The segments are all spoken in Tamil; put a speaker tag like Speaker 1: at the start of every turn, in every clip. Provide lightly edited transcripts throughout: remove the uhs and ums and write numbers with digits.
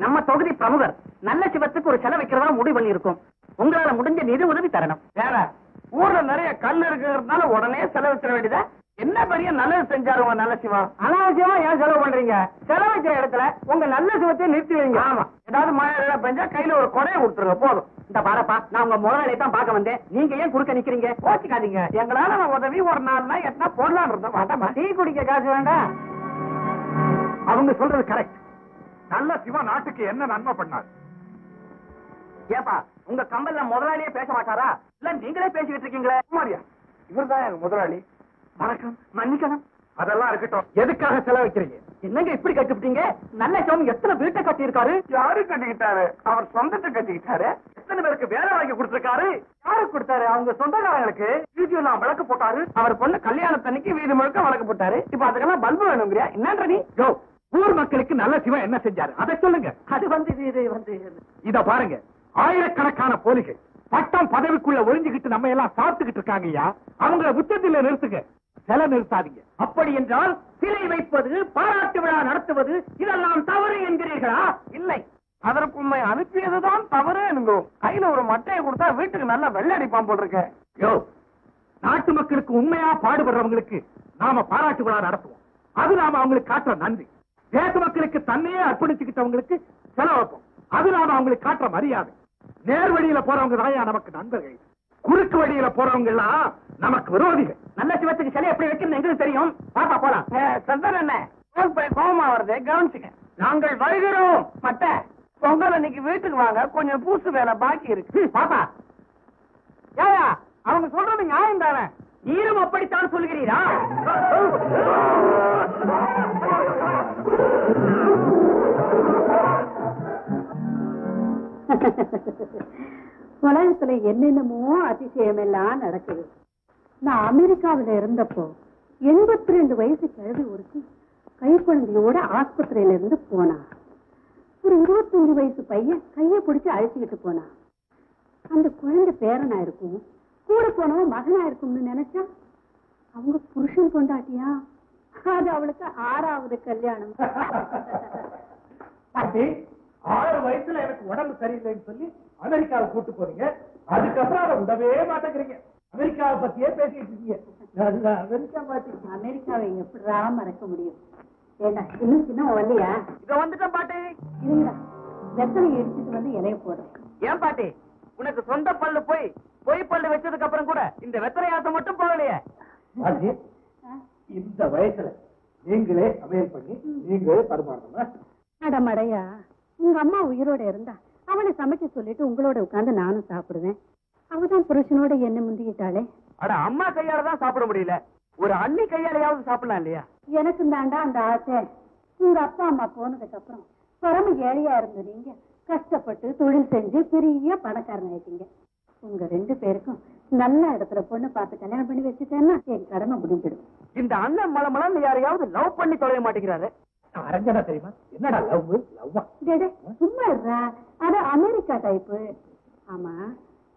Speaker 1: நம்ம தொகுதி பிரமுகர் நல்ல சிவத்துக்கு ஒரு செலவு வைக்கிறதா முடிவு பண்ணி இருக்கும். உங்களால முடிஞ்ச நிதி உதவி தரணும்.
Speaker 2: வேற ஊர்ல நிறைய கல் இருக்கிறதுனால உடனே செலவிச்சிட வேண்டியதா? என்ன பெரிய நல்லது செஞ்சாரு உங்க நல்ல சிவம்?
Speaker 1: அனாவசியமா ஏன் செலவு பண்றீங்க? செலவு வைக்கிற இடத்துல உங்க நல்ல சிவத்தை நிறுத்தி வைங்க.
Speaker 2: ஆமா, ஏதாவது மழை பெஞ்சா கையில ஒரு கொடையை கொடுத்துருங்க போதும்.
Speaker 1: இந்த பாரப்பா, நான் உங்க முதலாளியை தான் பார்க்க வந்தேன். நீங்க ஏன் குறுக்க நிக்கிறீங்க?
Speaker 2: கோச்சிக்காதீங்க, எங்களால உதவி ஒரு 4 நாள் எட்டனா போடலாம் இருந்தோம். வேண்டாமா?
Speaker 1: டீ குடிக்க காசு வேண்டாம்.
Speaker 3: அவங்க சொல்றது கரெக்ட். நல்ல சிவா நாட்டுக்கு என்ன நன்மை பண்ணார்?
Speaker 1: ஏப்பா, உங்க கம்பல்ல முதலாளியே பேச மாட்டாரா? இல்ல நீங்களே பேசிக்கிட்டு இருக்கீங்களே?
Speaker 3: குமாரியா, இவர்தான் எங்க முதலாளி.
Speaker 1: வணக்கம், மன்னிக்கணும்.
Speaker 3: அதெல்லாம் இருக்கட்டும், எதுக்காக செலவழிக்கிறீங்க?
Speaker 1: என்னங்க இப்படி கட்டுப்பிட்டீங்க? நல்ல சிவம் எத்தனை வீட்டை கட்டி இருக்காரு?
Speaker 2: யாரு கட்டிக்கிட்டாரு? அவர் சொந்தத்தை கட்டிக்கிட்டாரு.
Speaker 1: எத்தனை பேருக்கு வேலை வாங்கி கொடுத்திருக்காரு? யாருக்கு கொடுத்தாரு? அவங்க சொந்தக்காரங்களுக்கு. வீதியெல்லாம் விளக்கு போட்டாரு.
Speaker 2: அவர் பொண்ணு கல்யாணத்தன்னைக்கு வீடு முழுக்க வழக்கு போட்டாரு. இப்ப அதுக்கெல்லாம் பல்பு வேணுங்கிறியா? என்னன்ற நீ?
Speaker 3: யோ, ஊர் மக்களுக்கு நல்ல சிவன் என்ன செஞ்சாரு அதை சொல்லுங்க.
Speaker 1: அது வந்து
Speaker 3: இத பாருங்க, ஆயிரக்கணக்கான போலிகள் பட்டம் பதவிக்குள்ள ஒளிஞ்சுக்கிட்டு நம்ம எல்லாம் சாப்பிட்டுக்கிட்டு இருக்காங்கய்யா. அவங்கள உச்சத்தில நிறுத்துங்க, சில நிறுத்தாதீங்க.
Speaker 1: அப்படி என்றால் சிலை வைப்பது, பாராட்டு விழா நடத்துவது இதெல்லாம் தவறு என்கிறீர்களா?
Speaker 2: இல்லை, அதற்கு உண்மை அனுப்பியதுதான் தவறு என்கிறோம். கையில ஒரு மட்டையை கொடுத்தா வீட்டுக்கு நல்லா வெள்ளடிப்பான் போட்டிருக்க.
Speaker 3: யோ, நாட்டு மக்களுக்கு உண்மையா பாடுபடுறவங்களுக்கு நாம பாராட்டு விழா நடத்துவோம். அது நாம அவங்களுக்கு காட்டுற நன்றி. தேச மக்களுக்கு தன்னையே அர்ப்பணிச்சுக்கிட்டவங்களுக்கு செலவு வைப்போம். அது நாம அவங்களுக்கு காட்டுற மரியாதை. நேர் வழியில போறவங்க தான் நமக்கு நண்பர்கள். குறுக்கு வழியில போறவங்க எல்லாம் நமக்கு விரோதிகள்.
Speaker 1: நல்ல சிவத்துக்கு சிலை எப்படி வைக்கணும் எங்களுக்கு தெரியும். பாப்பா போலாம்.
Speaker 2: சந்தர் என்ன கோபமா வருது, கவனிச்சுக்க. நாங்கள் வருகிறோம். மட்ட பொங்கல் அன்னைக்கு வீட்டுக்கு வாங்க, கொஞ்சம் பூசு வேலை பாக்கி இருக்கு.
Speaker 1: பாப்பா, ஏயா அவங்க சொல்றது நியாயம் தானே? நீரும் அப்படித்தான் சொல்கிறீரா?
Speaker 4: உலகத்துல என்னென்னமோ அதிசயம் எல்லாம் நடக்குது. நான் அமெரிக்காவில இருந்தப்போ 82 வயசு கிழவி ஒருத்தி கைக்குழந்தையோட ஆஸ்பத்திரியில இருந்து போனா. ஒரு 25 வயசு பையன் கைய பிடிச்சு அழைச்சுக்கிட்டு போனா. அந்த குழந்தை பேரனா இருக்கும், கூட போனவன் மகனா இருக்கும்னு நினைச்சா அவங்க புருஷன் கொண்டாட்டியா. அது அவளுக்கு 6வது கல்யாணம்.
Speaker 3: 6 வயசுல எனக்கு உடம்பு சரியில்லைன்னு சொல்லி அமெரிக்காவை கூட்டு போறீங்க. அதுக்கப்புறம் அதை விடவே மாட்டேங்கிறீங்க. அமெரிக்காவை பத்தியே பேசிட்டு இருக்கீங்க.
Speaker 4: அமெரிக்காவை எப்படிரா மறக்க முடியும்? ஏண்டா இன்னும் சின்ன வரலையா?
Speaker 1: இத வந்துட்டேன் பாட்டி.
Speaker 4: இல்லைங்களா, வெத்தலை இடிச்சிட்டு வந்து இலைய போடுறேன்.
Speaker 1: ஏன் பாட்டி, உனக்கு சொந்த பல்லு பொய் பல்லு வச்சதுக்கு அப்புறம் கூட இந்த வெத்தலை ஆட்டம் மட்டும் போகலையே?
Speaker 3: இந்த வயசுல நீங்களே சமையல் பண்ணி நீங்களே பரிமாறணும்.
Speaker 4: அடமடையா, உங்க அம்மா உயிரோட இருந்தா அவளை சமைக்க சொல்லிட்டு உங்களோட உட்கார்ந்து நானும் சாப்பிடுவேன். அவதான் புருஷனோட என்ன முந்திக்கிட்டாளே.
Speaker 1: அட, அம்மா கையால தான் சாப்பிட முடியல, ஒரு அண்ணி கையாலையாவது சாப்பிடலாம் இல்லையா?
Speaker 4: எனக்கு தாண்டா அந்த ஆசை. உங்க அப்பா அம்மா போனதுக்கு அப்புறம் பரம ஏழையா இருந்த நீங்க கஷ்டப்பட்டு தொழில் செஞ்சு பெரிய பணக்காரன் ஆயிட்டீங்க. உங்க 2 பேருக்கும் நல்ல இடத்துல பொண்ணு பார்த்து கல்யாணம் பண்ணி வச்சுட்டேன்னா என் கடமை முடிஞ்சிடும்.
Speaker 1: இந்த அண்ணன் மலமலம் யாரையாவது லவ் பண்ணி தொலைய மாட்டேங்கிறாரு.
Speaker 3: அரஞ்சனா தெரியுமா? என்னடா லவ்வா?
Speaker 4: சும்மா இருறா, அது அமெரிக்கா டைப்பு. ஆமா,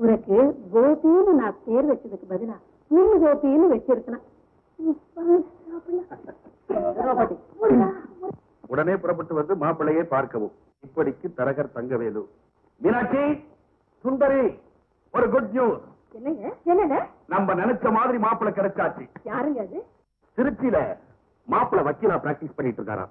Speaker 4: உனக்கு கோபின்னு நான் பேர் வச்சதுக்கு பதிலா நீங்க கோபின்னு வச்சிருக்கலாம்.
Speaker 5: உடனே புறப்பட்டு வந்து மாப்பிள்ளையை பார்க்கவும். இப்படிக்கு தரகர் தங்கவேலு. மீனாட்சி, சுந்தரி, ஒரு குட் நியூஸ்.
Speaker 4: என்னங்க?
Speaker 5: நம்ம நினைச்ச மாதிரி மாப்பிள்ளை கிடைச்சாச்சு.
Speaker 4: யாருங்க அது?
Speaker 5: திருச்சியில மாப்பிள்ளை வக்கீலா பிராக்டிஸ் பண்ணிட்டு இருக்காரா.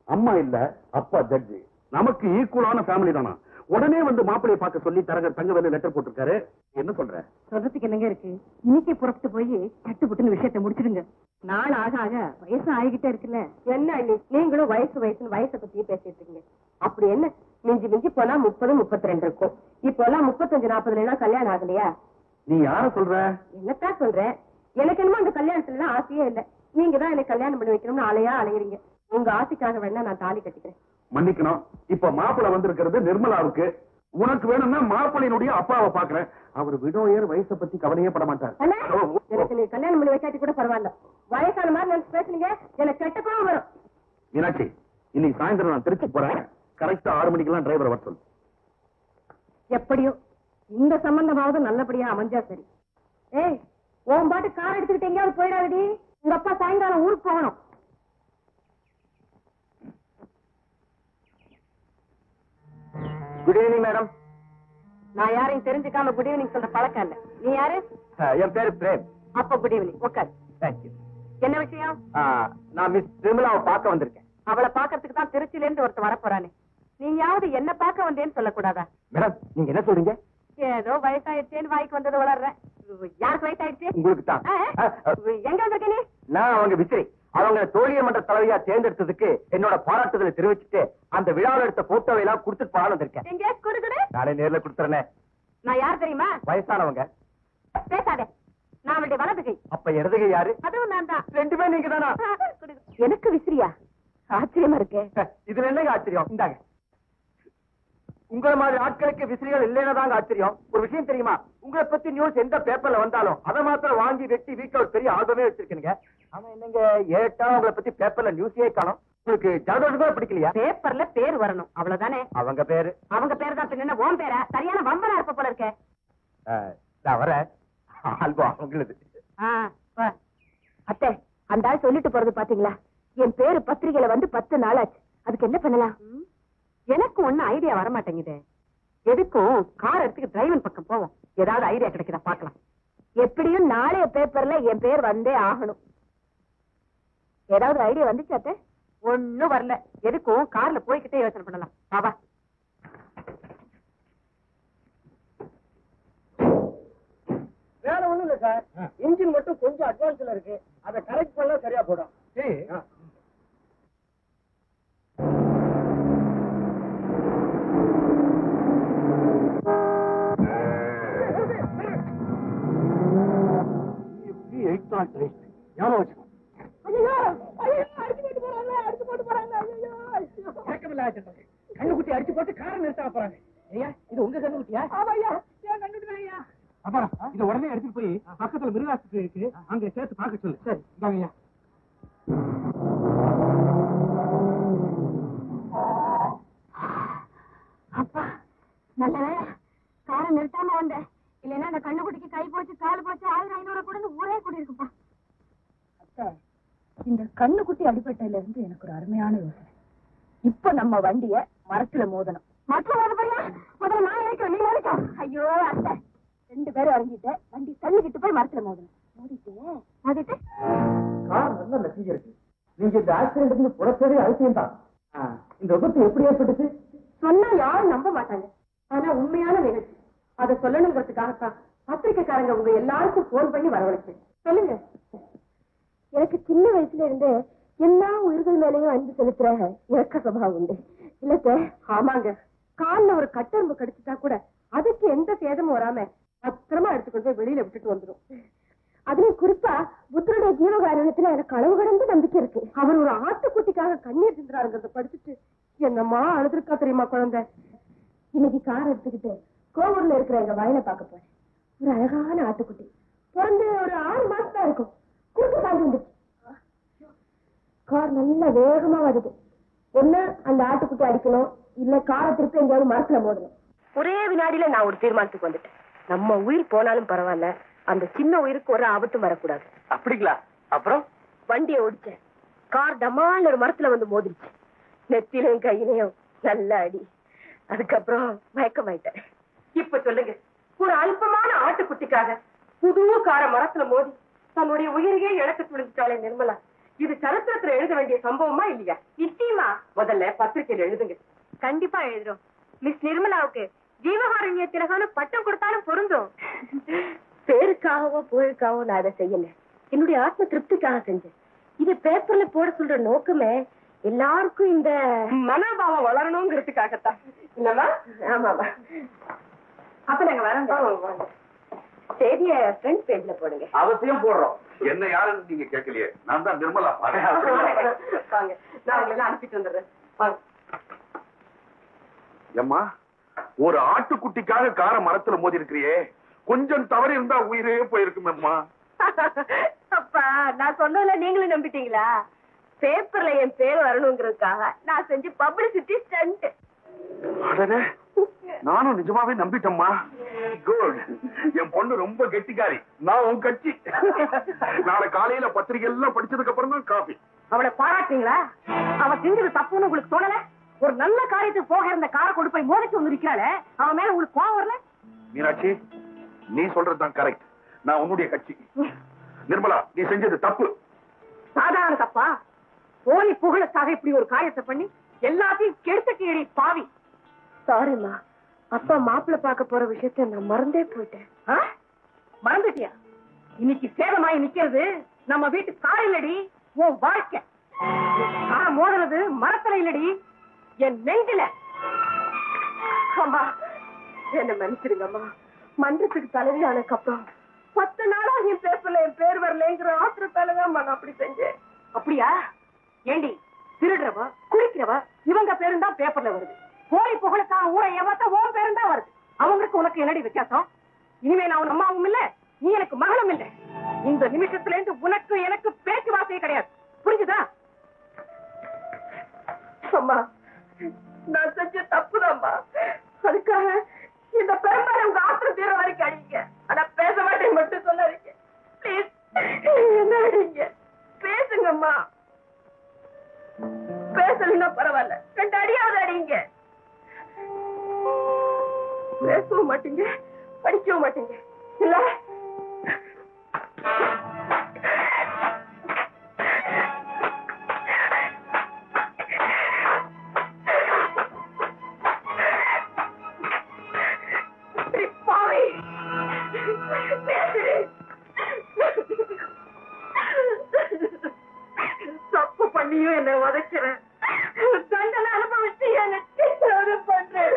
Speaker 5: அம்மா இல்ல, அப்பா ஜட்ஜி. நமக்கு ஈக்குவலான ஃபேமிலி தானா. உடனே வந்து மாப்பிள்ளையை பார்க்க சொல்லி தரகர் தங்கவேலு லெட்டர் போட்டிருக்காரு. என்ன சொல்ற?
Speaker 4: சொல்றதுக்கு என்னங்க இருக்கு? இன்னைக்கு புறப்பட்டு போய் கட்டுப்புட்டுன்னு விஷயத்தை முடிச்சிடுங்க. நாள் ஆக ஆக வயசு ஆகிக்கிட்டே இருக்குல்ல. என்ன நீங்களும் வயசுன்னு வயசை பத்தியே பேசிட்டு இருக்கீங்க. அப்படி என்ன மிஞ்சி மிஞ்சி போனா 30, 32 இருக்கும். இப்போ எல்லாம் 35, 40 கல்யாணம் ஆகலையா?
Speaker 5: நீ யார சொல்ற?
Speaker 4: என்னத்தான் சொல்றேன். எனக்கு என்னமோ அந்த கல்யாணத்துல எல்லாம் ஆசையே இல்ல. நீங்க தான் எனக்கு கல்யாணம் பண்ணி வைக்கணும்னு அலையறீங்க. உங்க ஆசைக்காக வேணா நான் தாலி கட்டிக்கிறேன்.
Speaker 5: மன்னிக்கணும், இப்ப மாப்பிள்ளை வந்திருக்கிறது நிர்மலாவுக்கு. உனக்கு வேணும்னா மாப்பிள்ளையினுடைய அப்பாவை பாக்குறேன். அவர் விடோயர், வயசை பத்தி கவலையே பட மாட்டார்.
Speaker 4: எனக்கு நீ கல்யாணம் பண்ணி வைக்காட்டி கூட பரவாயில்ல. வயசான மாதிரி நினைச்சு பேசுனீங்க, எனக்கு கெட்ட கோவம் வரும்.
Speaker 5: மீனாட்சி, இன்னைக்கு சாயந்தரம் நான் திருச்சி போறேன். கரெக்டா 6 மணிக்கெல்லாம் டிரைவர் வர சொல்லு.
Speaker 4: எப்படியோ இந்த சம்பந்தமாவது நல்லபடியா அமைஞ்சா சரி. ஏய், உன் பாட்டு கார் எடுத்துக்கிட்டு எங்கேயாவது போயிடாதடி. உங்க அப்பா சாயங்காலம் ஊருக்கு போகணும்.
Speaker 1: Good evening madam. நான் யாரையும் தெரிஞ்சுக்காம குட் ஈவினிங் சொல்ற பழக்கம் இல்ல. நீ யாரு?
Speaker 5: என் பேரு பிரேம்.
Speaker 1: அப்ப குட் ஈவினிங். உட்கார்.
Speaker 5: தேங்க்யூ.
Speaker 1: என்ன விஷயம்?
Speaker 5: நான் மிஸ் விமலாவை பார்க்க வந்திருக்கேன்.
Speaker 1: அவளை பாக்கிறதுக்கு தான் திருச்சியில இருந்து ஒருத்தர் வரப்போறானே. நீயாவது என்ன பார்க்க வந்தேன்னு சொல்லக்கூடாதா?
Speaker 5: மேடம் நீங்க என்ன சொல்றீங்க?
Speaker 1: ஏதோ வயசாயிடுச்சேன்னு வாய்க்கு வந்தது வளர்றேன். யாருக்கு வயசாயிடுச்சு?
Speaker 5: உங்களுக்கு தான்.
Speaker 1: எங்க வந்திருக்க நீ?
Speaker 5: நான் அவங்க விசிறி அவங்க தோழிய மன்ற தலைவியா தேர்ந்தெடுத்ததுக்கு என்னோட பாராட்டுதலை தெரிவிச்சுட்டு அந்த விழாவில் எடுத்த போட்டோவை எல்லாம் கொடுத்துட்டு போறான்னு வந்திருக்கேன்.
Speaker 1: எங்க குடுக்குடு?
Speaker 5: நானே நேர்ல கொடுத்துறேனே.
Speaker 1: நான் யார் தெரியுமா?
Speaker 5: வயசானவங்க.
Speaker 1: பேசாதே. நான் அவளுடைய வலது கை.
Speaker 5: அப்ப இடதுகை யாரு?
Speaker 1: அதுவும் நான் தான்.
Speaker 5: ரெண்டு பேரும் நீங்க தானா?
Speaker 1: எனக்கு விசிறியா? ஆச்சரியமா இருக்கு.
Speaker 5: இதுல என்னங்க ஆச்சரியம்? இந்தாங்க. உங்களை மாதிரி ஆட்களுக்கு விசிறிகள் இல்லைன்னா தாங்க ஆச்சரியம். ஒரு விஷயம் தெரியுமா? உங்களை பத்தி நியூஸ் எந்த பேப்பர்ல வந்தாலும் அதை மாத்திரம் வாங்கி வெட்டி வீட்டுல ஒரு பெரிய ஆல்பமே வச்சிருக்கீங்க. ஆனா என்னங்க ஏட்டா உங்களை பத்தி பேப்பர்ல நியூஸே காணும். உங்களுக்கு ஜலதோஷம் கூட பிடிக்கலையா?
Speaker 1: பேப்பர்ல பேர் வரணும் அவ்வளவுதானே.
Speaker 5: அவங்க பேரு
Speaker 1: தான் பின்ன உன் பேரா? சரியான வம்பனா இருப்ப போல இருக்க.
Speaker 5: நான் வரேன். ஆல்பம் அவங்களது.
Speaker 1: அத்தை, அந்த ஆள் சொல்லிட்டு போறது பாத்தீங்களா? என் பேரு பத்திரிகையில வந்து 10 நாள் ஆச்சு. அதுக்கு என்ன பண்ணலாம்? எனக்கு ஒண்ணும் ஐடியா வர மாட்டேங்குது. எதுக்கும் கார் எடுத்துக்கு டிரைவன் பக்கம் போவோம். ஏதாவது ஐடியா கிடைக்குதா பாக்கலாம். எப்படியும் நாளைய பேப்பர்ல என் பேர் வந்தே ஆகணும். ஏதாவது ஐடியா வந்துச்சு அத்தை? ஒண்ணும் வரல. எதுக்கும் கார்ல போய்கிட்டே யோசனை பண்ணலாம். வா.
Speaker 2: வேற ஒண்ணும் இல்ல சார். இன்ஜின் மட்டும் கொஞ்சம் அட்வான்ஸ்ல இருக்கு. அதை கரெக்ட் பண்ணா சரியா போடும்.
Speaker 3: கண்ணுக்குட்டி அடிச்சு போட்டு காரை நிறுத்த போறாங்க. ஐயா இது உங்க கண்ணுக்குட்டியா? அப்புறம் இதை உடனே எடுத்துட்டு போய் பக்கத்துல மிருகாஸ்பத்திரி இருக்கு, அங்க சேர்த்து பார்க்க சொல்லு. சரி இந்தாங்க.
Speaker 4: அப்பா நல்ல வேலை காரை நிறுத்தாம வந்தேன். இல்லைன்னா அந்த கண்ணுக்குட்டிக்கு கை போச்சு கால் போச்சு 1500 கூட ஊரே கூடி இருக்குப்பா. அத்தை, இந்த கண்ணுக்குட்டி அடிபட்டதுல இருந்து எனக்கு ஒரு அருமையான யோசனை. இப்ப நம்ம வண்டிய மரத்துல மோதணும். மரத்துல மோதப்பையா? முதல்ல நான் நினைக்கிறேன், நீ நினைக்கும். ஐயோ அத்தை, 2 பேரும் இறங்கிட்டு வண்டி தள்ளிக்கிட்டு போய் மரத்துல மோதணும். மோதிட்டு
Speaker 5: கார் நல்ல மெசேஜ் இருக்கு. நீங்க இந்த ஆக்சிடென்ட் இருந்து புறச்சதே அவசியம் தான். இந்த விபத்து எப்படி ஏற்பட்டுச்சு?
Speaker 4: சொன்னா யாரும் நம்ப மாட்டாங்க. ஆனா உண்மையான நிகழ்ச்சி. அதை சொல்லணுங்கிறதுக்காகத்தான் பத்திரிக்கைக்காரங்க உங்க எல்லாருக்கும் போன் பண்ணி வரவழைச்சேன். சொல்லுங்க. எனக்கு சின்ன வயசுல இருந்து எல்லா உயிர்கள் மேலேயும் அன்பு செலுத்துற இறக்க சுபாவம் உண்டு. இல்ல ஆமாங்க, கால்ல ஒரு கட்டெரும்பு கடிச்சுட்டா கூட அதுக்கு எந்த சேதமும் வராம பத்திரமா எடுத்துக்கொண்டு போய் வெளியில விட்டுட்டு வந்துடும். அதுலயும் குறிப்பா புத்தருடைய ஜீவகாரணத்துல எனக்கு அளவு கடந்து நம்பிக்கை இருக்கு. அவர் ஒரு ஆட்டுக்குட்டிக்காக கண்ணீர் சிந்துறாருங்கிறத படிச்சுட்டு என்னம்மா அழுதுருக்கா தெரியுமா குழந்தை. இன்னைக்கு கார் எடுத்துக்கிட்டு கோவூர்ல இருக்கிற எங்க வயலை பார்க்க போறேன். ஒரு அழகான ஆட்டுக்குட்டி பிறந்து ஒரு 6 மாசம் தான் இருக்கும். குறுக்கு சாய்ந்து வந்துச்சு. கார் நல்லா வேகமா வருது. ஒண்ணு அந்த ஆட்டுக்குட்டி அடிக்கணும், இல்ல காரை திருப்பி எங்கேயாவது மரத்துல மோதணும். ஒரே வினாடியில நான் ஒரு தீர்மானத்துக்கு வந்துட்டேன். நம்ம உயிர் போனாலும் பரவாயில்ல, அந்த சின்ன உயிருக்கு ஒரு ஆபத்தும் வரக்கூடாது.
Speaker 5: அப்படிங்களா? அப்புறம்
Speaker 4: வண்டியை ஓடிச்சேன். கார் டமால் ஒரு மரத்துல வந்து மோதிருச்சு. நெத்திலையும் கையிலையும் நல்ல அடி. அதுக்கப்புறம் மயக்கமாயிட்டேன். இப்ப சொல்லுங்க, ஒரு அல்பமான ஆட்டுக்குட்டிக்காக புது கார மரத்துல மோதி தன்னுடைய உயிரையே இழக்க துணிஞ்சிட்டாலே நிர்மலா, இது சரித்திரத்துல எழுத வேண்டிய சம்பவமா இல்லையா? நிச்சயமா. முதல்ல பத்திரிகையில எழுதுங்க. கண்டிப்பா எழுதுறோம். மிஸ் நிர்மலாவுக்கு ஜீவகாருண்ய திலகம்னு பட்டம் கொடுத்தாலும் பொருந்தும். பேருக்காகவோ புகழுக்காகவோ நான் அதை செய்யல, என்னுடைய ஆத்ம திருப்திக்காக செஞ்சேன். இது பேப்பர்ல போட சொல்ற நோக்கமே எல்லாருக்கும் இந்த மனோபாவம் வளரணுங்கிறதுக்காகத்தான். இல்லமா? ஆமாமா. அப்ப நாங்க வரோம். செய்திய ஃப்ரண்ட் பேஜ்ல போடுங்க.
Speaker 5: அவசியம் போடுறோம். என்ன யாருன்னு நீங்க கேட்கலையே, நான் தான் நிர்மலா.
Speaker 4: வாங்க, நான் உங்களை அனுப்பிட்டு வந்துடுறேன். வாங்க.
Speaker 5: ஏம்மா, ஒரு ஆட்டுக்குட்டிக்காக கார மரத்துல மோதி இருக்கிறியே, கொஞ்சம் தவறு இருந்தா உயிரே போயிருக்குமேம்மா.
Speaker 4: அப்பா, நான் சொன்னதுல நீங்களும் நம்பிட்டீங்களா? பேப்பர்ல என் பேர் வரணுங்கிறதுக்காக நான் செஞ்சு பப்ளிசிட்டி ஸ்டண்ட்.
Speaker 5: அடடே, நானும் நிஜமாவே நம்பிட்டேம்மா. குட். என் பொண்ணு ரொம்ப கெட்டிக்காரி. நான் உன் கட்சி. நாளை காலையில பத்திரிகை எல்லாம் படிச்சதுக்கு அப்புறம் தான் காபி.
Speaker 4: அவளை பாராட்டீங்களா? அவ செஞ்சது தப்புன்னு உங்களுக்கு தோணல?
Speaker 1: ஒரு நல்ல காரியத்துக்கு போக இருந்த காரை கொண்டு போய் மோதிச்சு வந்து நிக்கிறாளே, அவன் மேல உங்களுக்கு கோவம் வரல?
Speaker 5: மீனாட்சி, நீ சொல்றதுதான் கரெக்ட். நான் உன்னுடைய கட்சி. நிர்மலா, நீ செஞ்சது தப்பு.
Speaker 1: சாதாரண தப்பா? போலி புகழுக்காக இப்படி ஒரு காரியத்தை பண்ணி எல்லாத்தையும் கெடுத்துட்டீடி பாவி. சாரிம்மா, அப்பா மாப்பிள்ளை பார்க்க போற விஷயத்த நான் மறந்தே போயிட்டேன். மறந்துட்டியா? இன்னைக்கு சேதமாயி நிக்கிறது நம்ம வீட்டு கார் இல்லடி, உன் வாழ்க்கை. கார் மோதுறது மரத்துல இல்லடி, என் நெஞ்சில. அம்மா என்ன மன்னிச்சிருங்கம்மா. மன்றத்துக்கு தலைவியானக்கு அப்புறம் 10 நாளா என் பேப்பர்ல என் பேர் வரலங்கிற ஆத்திரத்தாலதான் நான் அப்படி செஞ்சேன். அப்படியா? ஏண்டி, திருடுறவ குடிக்கிறவ இவங்க பேரும் தான் பேப்பர்ல வருது. போலி புகழுக்காக ஊரை ஏமாத்த உன் பேரும் தான் வருது. அவங்களுக்கு உனக்கு என்னடி வித்தியாசம்? இனிமே நான் உன் அம்மாவும் இல்ல, நீ எனக்கு மகளும் இல்ல. இந்த நிமிஷத்துல இருந்து உனக்கு எனக்கு பேச்சுவார்த்தையே கிடையாது. புரிஞ்சுதா? அம்மா, நான் செஞ்ச தப்புதாம்மா. அதுக்காக இந்த பெரும்பாலை உங்க ஆத்திரம் தீர வரைக்கும் அடிங்க. ஆனா பேச மாட்டேன் மட்டும் சொல்லாதீங்க பிளீஸ். என்ன அடிங்க, பேசுங்கம்மா. பேசலன்னா பரவாயில்ல, 2 அடியாவது அடிங்க. பேசவும் மாட்டீங்க, படிக்கவும் மாட்டீங்க இல்ல? தப்பு பண்ணியும் என்ன உதைக்கிறேன், தண்டனை அனுபவிச்சு என்ன பண்றேன்.